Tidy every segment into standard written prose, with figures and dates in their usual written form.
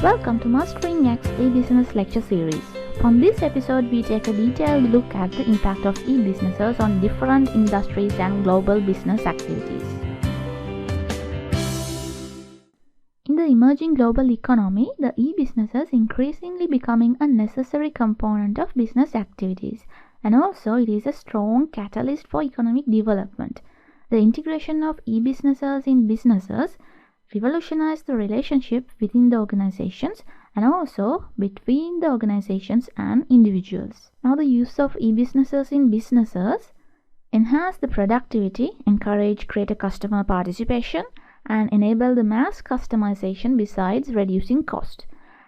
Welcome to Mastering X eBusiness lecture series. From this episode, we take a detailed look at the impact of eBusinesses on different industries and global business activities. In the emerging global economy, the eBusinesses increasingly becoming a necessary component of business activities, and also it is a strong catalyst for economic development. The integration of eBusinesses in businesses revolutionize the relationship within the organizations and also between the organizations and individuals. Now, the use of e-businesses in businesses enhance the productivity, encourage greater customer participation, and enable the mass customization besides reducing cost.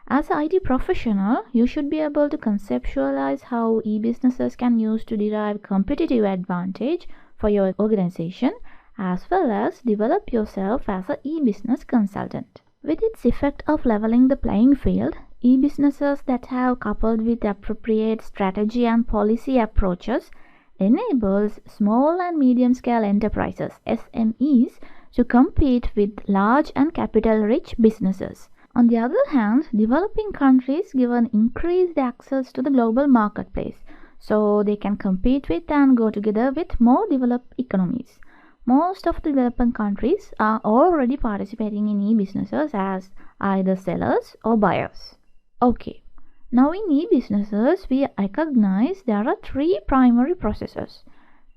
As an IT professional, you should be able to conceptualize how e-businesses can use to derive competitive advantage for your organization, as well as develop yourself as an e-business consultant. With its effect of leveling the playing field, e-businesses that have coupled with appropriate strategy and policy approaches enables small and medium-scale enterprises, SMEs, to compete with large and capital-rich businesses. On the other hand, developing countries given increased access to the global marketplace, so they can compete with and go together with more developed economies. Most of the developing countries are already participating in e-businesses as either sellers or buyers. Okay, now in e-businesses, we recognize there are three primary processes: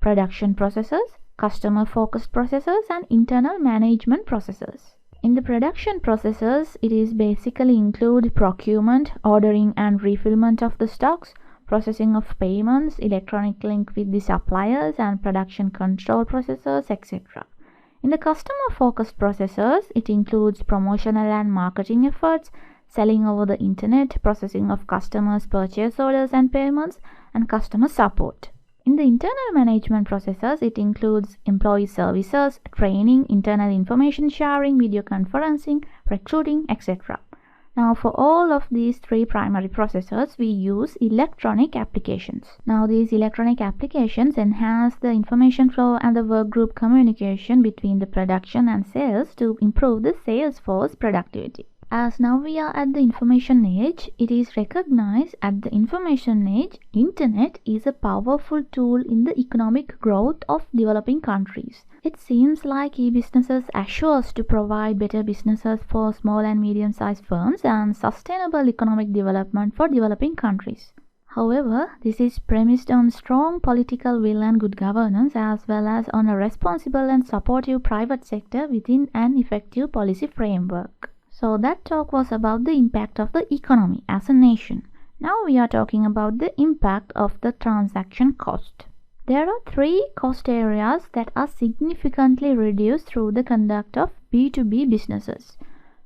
production processes, customer-focused processes, and internal management processes. In the production processes, it is basically include procurement, ordering and refillment of the stocks, processing of payments, electronic link with the suppliers, and production control processes, etc. In the customer-focused processes, it includes promotional and marketing efforts, selling over the internet, processing of customers' purchase orders and payments, and customer support. In the internal management processes, it includes employee services, training, internal information sharing, video conferencing, recruiting, etc. Now, for all of these three primary processes, we use electronic applications. Now, these electronic applications enhance the information flow and the work group communication between the production and sales to improve the sales force productivity. As now we are at the information age, it is recognized at the information age, Internet is a powerful tool in the economic growth of developing countries. It seems like e-businesses assures to provide better businesses for small and medium-sized firms and sustainable economic development for developing countries. However, this is premised on strong political will and good governance, as well as on a responsible and supportive private sector within an effective policy framework. So that talk was about the impact of the economy as a nation. Now we are talking about the impact of the transaction cost. There are three cost areas that are significantly reduced through the conduct of B2B businesses.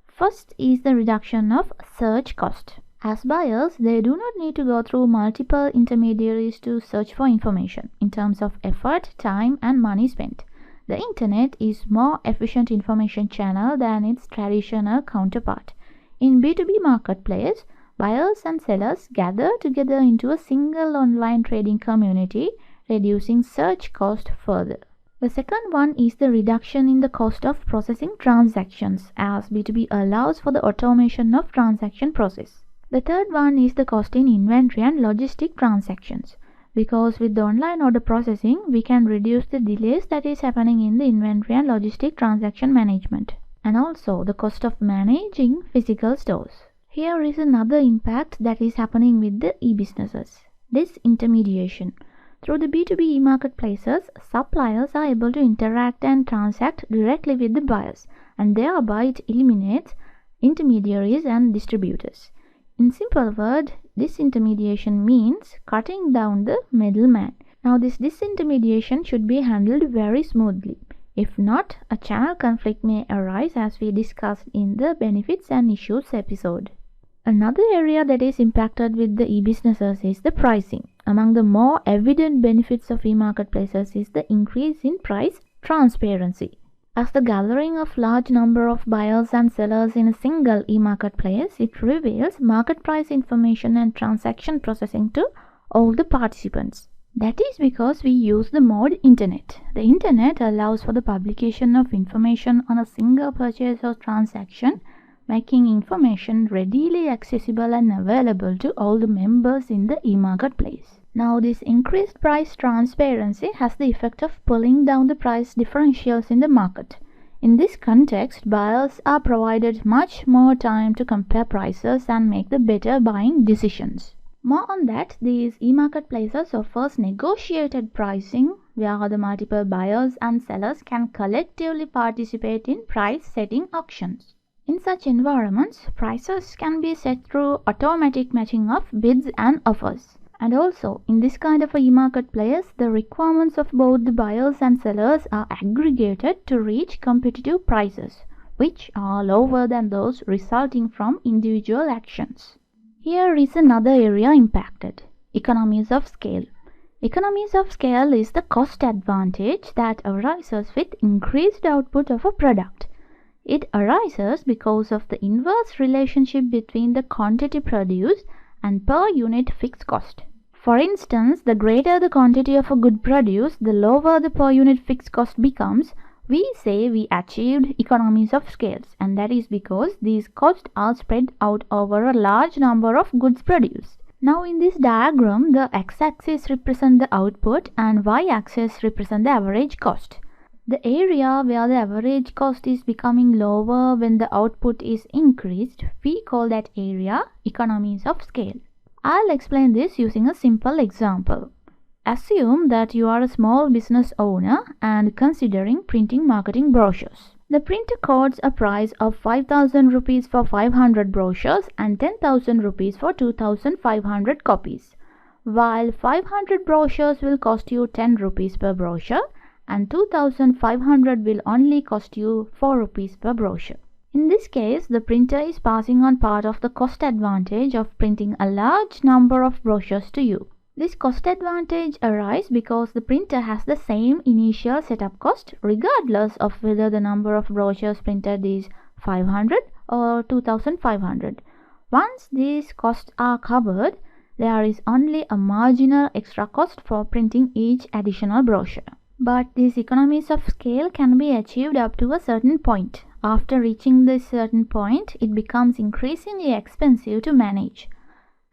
First is the reduction of search cost. As buyers, they do not need to go through multiple intermediaries to search for information in terms of effort, time, and money spent. The internet is more efficient information channel than its traditional counterpart. In B2B marketplace, buyers and sellers gather together into a single online trading community, reducing search cost further. The second one is the reduction in the cost of processing transactions, as B2B allows for the automation of transaction process. The third one is the cost in inventory and logistic transactions. Because with the online order processing, we can reduce the delays that is happening in the inventory and logistic transaction management, and also the cost of managing physical stores. Here is another impact that is happening with the e-businesses: disintermediation. Through the B2B e-marketplaces, suppliers are able to interact and transact directly with the buyers, and thereby it eliminates intermediaries and distributors. In simple word, disintermediation means cutting down the middleman. Now, this disintermediation should be handled very smoothly. If not, a channel conflict may arise, as we discussed in the benefits and issues episode. Another area that is impacted with the e-businesses is the pricing. Among the more evident benefits of e-marketplaces is the increase in price transparency. As the gathering of large number of buyers and sellers in a single e-marketplace, it reveals market price information and transaction processing to all the participants. That is because we use the mode Internet. The Internet allows for the publication of information on a single purchase or transaction making information readily accessible and available to all the members in the e-marketplace. Now, this increased price transparency has the effect of pulling down the price differentials in the market. In this context, buyers are provided much more time to compare prices and make the better buying decisions. More on that, these e-marketplaces offers negotiated pricing where the multiple buyers and sellers can collectively participate in price-setting auctions. In such environments, prices can be set through automatic matching of bids and offers. And also, in this kind of a e-marketplace, the requirements of both the buyers and sellers are aggregated to reach competitive prices, which are lower than those resulting from individual actions. Here is another area impacted: economies of scale. Economies of scale is the cost advantage that arises with increased output of a product. It arises because of the inverse relationship between the quantity produced and per unit fixed cost. For instance, the greater the quantity of a good produced, the lower the per unit fixed cost becomes. We say we achieved economies of scales, and that is because these costs are spread out over a large number of goods produced. Now in this diagram, the x-axis represents the output and y-axis represents the average cost. The area where the average cost is becoming lower when the output is increased, we call that area economies of scale. I'll explain this using a simple example. Assume that you are a small business owner and considering printing marketing brochures. The printer quotes a price of 5,000 rupees for 500 brochures and 10,000 rupees for 2,500 copies. While 500 brochures will cost you 10 rupees per brochure and 2,500 will only cost you 4 rupees per brochure. In this case, the printer is passing on part of the cost advantage of printing a large number of brochures to you. This cost advantage arises because the printer has the same initial setup cost regardless of whether the number of brochures printed is 500 or 2,500. Once these costs are covered, there is only a marginal extra cost for printing each additional brochure. But these economies of scale can be achieved up to a certain point. After reaching this certain point, it becomes increasingly expensive to manage.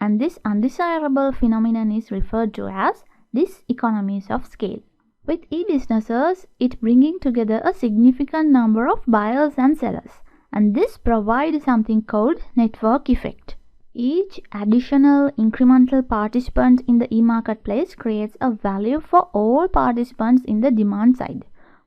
And this undesirable phenomenon is referred to as diseconomies of scale. With e-businesses, it bringing together a significant number of buyers and sellers, and this provides something called network effect. Each additional incremental participant in the e-marketplace creates a value for all participants in the demand side.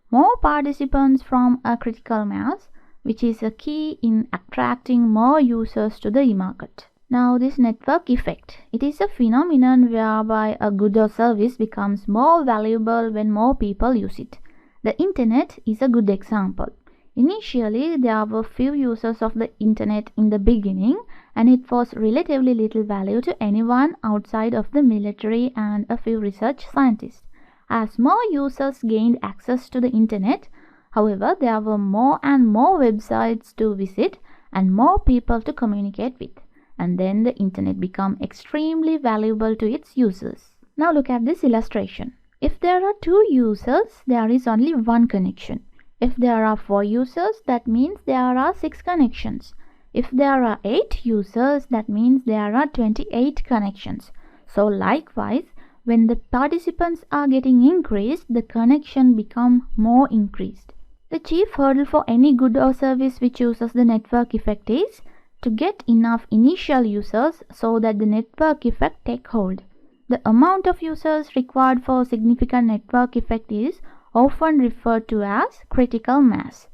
More participants from a critical mass, which is a key in attracting more users to the e-market. Now, this network effect, it is a phenomenon whereby a good or service becomes more valuable when more people use it. The internet is a good example. Initially, there were few users of the internet in the beginning, and it was relatively little value to anyone outside of the military and a few research scientists. As more users gained access to the internet, however, there were more and more websites to visit and more people to communicate with. And then the internet became extremely valuable to its users. Now look at this illustration. If there are 2 users, there is only 1 connection. If there are 4 users, that means there are 6 connections. If there are 8 users, that means there are 28 connections. So likewise, when the participants are getting increased, the connection become more increased. The chief hurdle for any good or service which uses the network effect is to get enough initial users so that the network effect take hold. The amount of users required for significant network effect is often referred to as critical mass.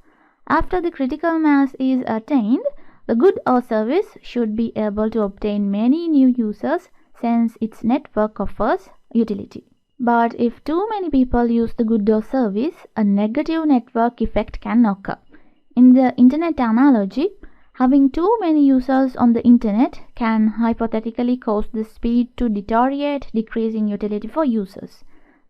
After the critical mass is attained, the good or service should be able to obtain many new users since its network offers utility. But if too many people use the good or service, a negative network effect can occur. In the internet analogy, having too many users on the internet can hypothetically cause the speed to deteriorate, decreasing utility for users.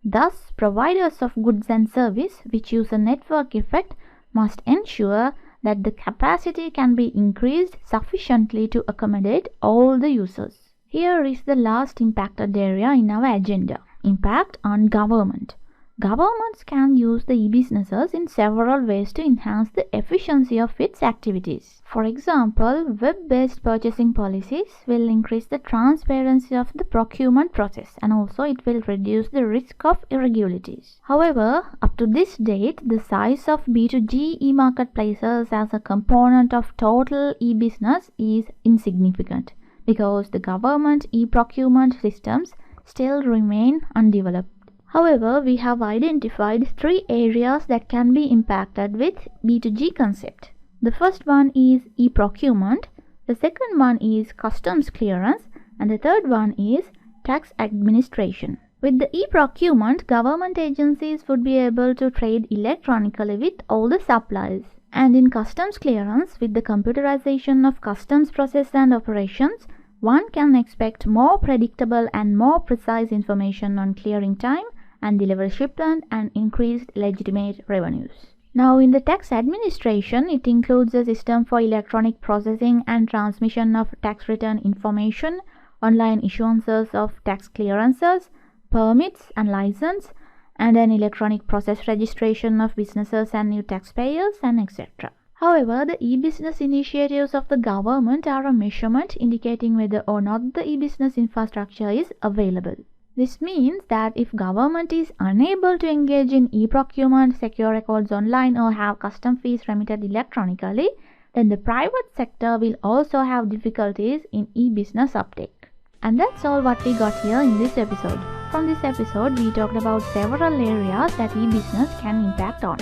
Thus, providers of goods and service which use a network effect must ensure that the capacity can be increased sufficiently to accommodate all the users. Here is the last impacted area in our agenda: impact on government. Governments can use the e-businesses in several ways to enhance the efficiency of its activities. For example, web-based purchasing policies will increase the transparency of the procurement process, and also it will reduce the risk of irregularities. However, up to this date, the size of B2G e-marketplaces as a component of total e-business is insignificant because the government e-procurement systems still remain undeveloped. However, we have identified 3 areas that can be impacted with B2G concept. The first one is e-procurement, the second one is customs clearance, and the third one is tax administration. With the e-procurement, government agencies would be able to trade electronically with all the suppliers. And in customs clearance, with the computerization of customs process and operations, one can expect more predictable and more precise information on clearing time and delivery shipment and increased legitimate revenues. Now in the tax administration, it includes a system for electronic processing and transmission of tax return information, online issuances of tax clearances, permits and license, and an electronic process registration of businesses and new taxpayers, and etc. However, the e-business initiatives of the government are a measurement indicating whether or not the e-business infrastructure is available. This means that if government is unable to engage in e-procurement, secure records online, or have custom fees remitted electronically, then the private sector will also have difficulties in e-business uptake. And that's all what we got here in this episode. From this episode, we talked about several areas that e-business can impact on.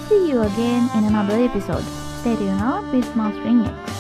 See you again in another episode. Stay tuned with Mastering X.